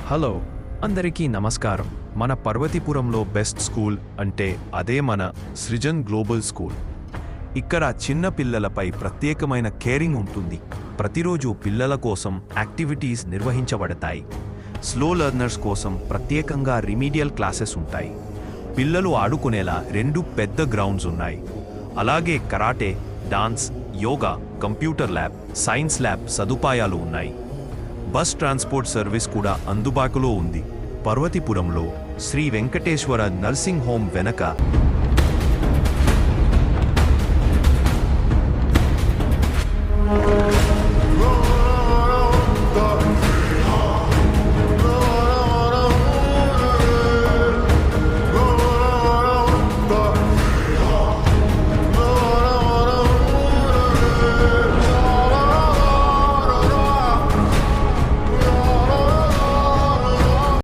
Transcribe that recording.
Hello అందరికీ నమస్కారం. మన పర్వతీపురంలో బెస్ట్ స్కూల్ అంటే అదే మన సృజన్ గ్లోబల్ స్కూల్. ఇక్కడ చిన్న పిల్లలపై ప్రత్యేకమైన కేరింగ్ ఉంటుంది. ప్రతిరోజు పిల్లల కోసం యాక్టివిటీస్ నిర్వహించబడతాయి. స్లో లెర్నర్స్ కోసం ప్రత్యేకంగా రిమీడియల్ క్లాసెస్ ఉంటాయి. పిల్లలు ఆడుకునేలా 2 పెద్ద గ్రౌండ్స్ ఉన్నాయి. అలాగే karate, dance, yoga, computer lab, science lab సదుపాయాలు ఉన్నాయి. బస్ ట్రాన్స్పోర్ట్ సర్వీస్ కూడా అందుబాటులో ఉంది. పర్వతీపురంలో శ్రీ వెంకటేశ్వర నర్సింగ్ హోమ్ వెనక